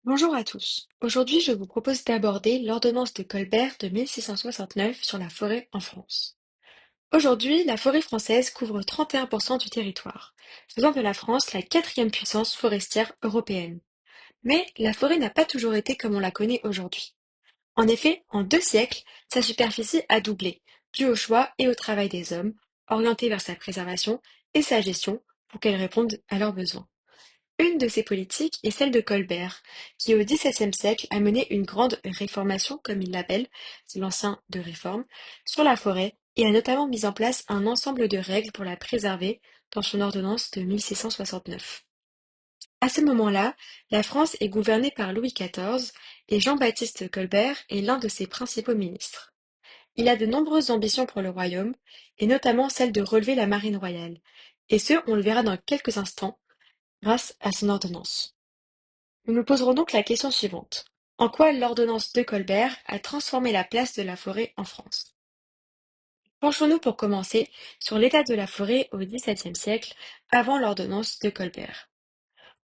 Bonjour à tous. Aujourd'hui, je vous propose d'aborder l'ordonnance de Colbert de 1669 sur la forêt en France. Aujourd'hui, la forêt française couvre 31% du territoire, faisant de la France la quatrième puissance forestière européenne. Mais la forêt n'a pas toujours été comme on la connaît aujourd'hui. En effet, en 2 siècles, sa superficie a doublé, dû au choix et au travail des hommes, orientés vers sa préservation et sa gestion pour qu'elle réponde à leurs besoins. Une de ces politiques est celle de Colbert, qui au XVIIe siècle a mené une grande réformation, comme il l'appelle, c'est l'ancien de réforme, sur la forêt et a notamment mis en place un ensemble de règles pour la préserver dans son ordonnance de 1669. À ce moment-là, la France est gouvernée par Louis XIV et Jean-Baptiste Colbert est l'un de ses principaux ministres. Il a de nombreuses ambitions pour le royaume, et notamment celle de relever la marine royale. Et ce, on le verra dans quelques instants, grâce à son ordonnance. Nous nous poserons donc la question suivante: en quoi l'ordonnance de Colbert a transformé la place de la forêt en France? Penchons-nous pour commencer sur l'état de la forêt au XVIIe siècle, avant l'ordonnance de Colbert.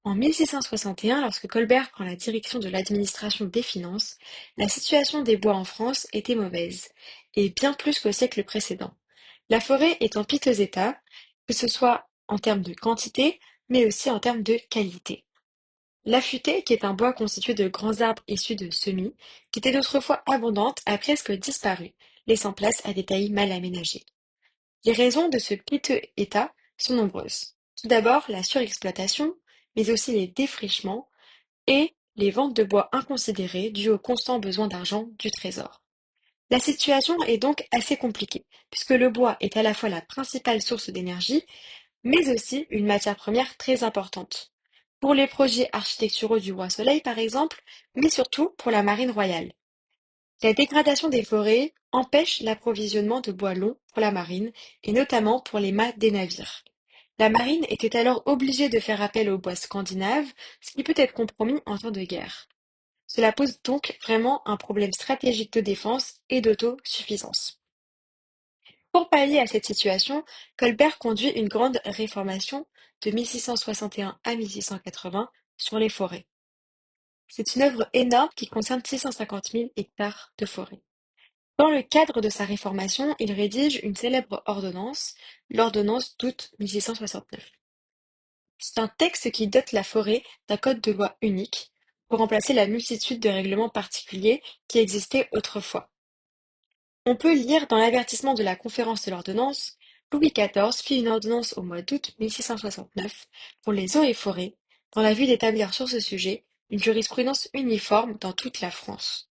En 1661, lorsque Colbert prend la direction de l'administration des finances, la situation des bois en France était mauvaise, et bien plus qu'au siècle précédent. La forêt est en piteux état, que ce soit en termes de quantité, mais aussi en termes de qualité. L'affûté, qui est un bois constitué de grands arbres issus de semis, qui était autrefois abondante, a presque disparu, laissant place à des taillis mal aménagés. Les raisons de ce piteux état sont nombreuses. Tout d'abord, la surexploitation, mais aussi les défrichements et les ventes de bois inconsidérées dues au constant besoin d'argent du trésor. La situation est donc assez compliquée, puisque le bois est à la fois la principale source d'énergie mais aussi une matière première très importante. Pour les projets architecturaux du Roi Soleil, par exemple, mais surtout pour la marine royale. La dégradation des forêts empêche l'approvisionnement de bois long pour la marine, et notamment pour les mâts des navires. La marine était alors obligée de faire appel aux bois scandinaves, ce qui peut être compromis en temps de guerre. Cela pose donc vraiment un problème stratégique de défense et d'autosuffisance. Pour pallier à cette situation, Colbert conduit une grande réformation de 1661 à 1680 sur les forêts. C'est une œuvre énorme qui concerne 650 000 hectares de forêt. Dans le cadre de sa réformation, il rédige une célèbre ordonnance, l'ordonnance d'août 1669. C'est un texte qui dote la forêt d'un code de loi unique pour remplacer la multitude de règlements particuliers qui existaient autrefois. On peut lire dans l'avertissement de la conférence de l'ordonnance: Louis XIV fit une ordonnance au mois d'août 1669 pour les eaux et forêts, dans la vue d'établir sur ce sujet une jurisprudence uniforme dans toute la France.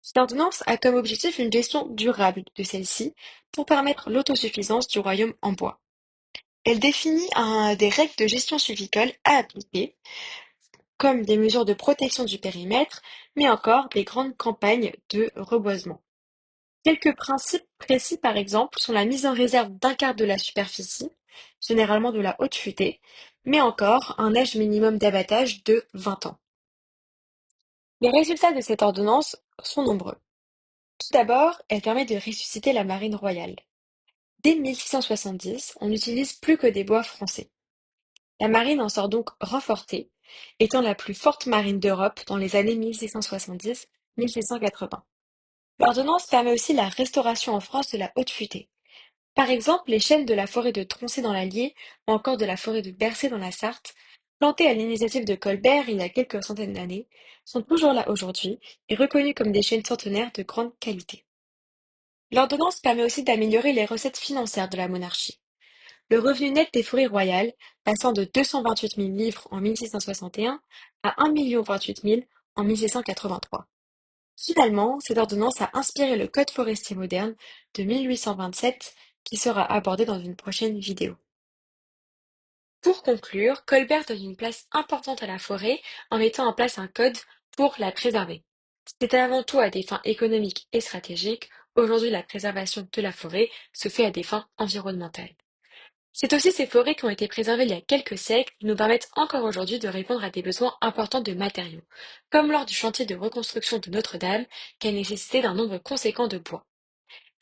Cette ordonnance a comme objectif une gestion durable de celle-ci pour permettre l'autosuffisance du royaume en bois. Elle définit des règles de gestion sylvicole à appliquer, comme des mesures de protection du périmètre, mais encore des grandes campagnes de reboisement. Quelques principes précis, par exemple, sont la mise en réserve d'un quart de la superficie, généralement de la haute futée, mais encore un âge minimum d'abattage de 20 ans. Les résultats de cette ordonnance sont nombreux. Tout d'abord, elle permet de ressusciter la marine royale. Dès 1670, on n'utilise plus que des bois français. La marine en sort donc renforcée, étant la plus forte marine d'Europe dans les années 1670-1680. L'ordonnance permet aussi la restauration en France de la haute futée. Par exemple, les chênes de la forêt de Troncé dans l'Allier ou encore de la forêt de Bercé dans la Sarthe, plantés à l'initiative de Colbert il y a quelques centaines d'années, sont toujours là aujourd'hui et reconnus comme des chênes centenaires de grande qualité. L'ordonnance permet aussi d'améliorer les recettes financières de la monarchie. Le revenu net des forêts royales, passant de 228 000 livres en 1661 à 1 028 000 en 1683. Finalement, cette ordonnance a inspiré le Code forestier moderne de 1827 qui sera abordé dans une prochaine vidéo. Pour conclure, Colbert donne une place importante à la forêt en mettant en place un code pour la préserver. C'était avant tout à des fins économiques et stratégiques. Aujourd'hui, la préservation de la forêt se fait à des fins environnementales. C'est aussi ces forêts qui ont été préservées il y a quelques siècles qui nous permettent encore aujourd'hui de répondre à des besoins importants de matériaux, comme lors du chantier de reconstruction de Notre-Dame qui a nécessité d'un nombre conséquent de bois.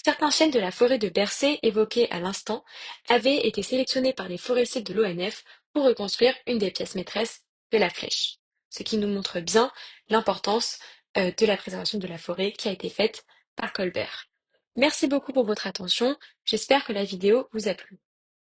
Certains chênes de la forêt de Bercé évoqués à l'instant avaient été sélectionnés par les forestiers de l'ONF pour reconstruire une des pièces maîtresses de la flèche. ce qui nous montre bien l'importance de la préservation de la forêt qui a été faite par Colbert. Merci beaucoup pour votre attention, j'espère que la vidéo vous a plu.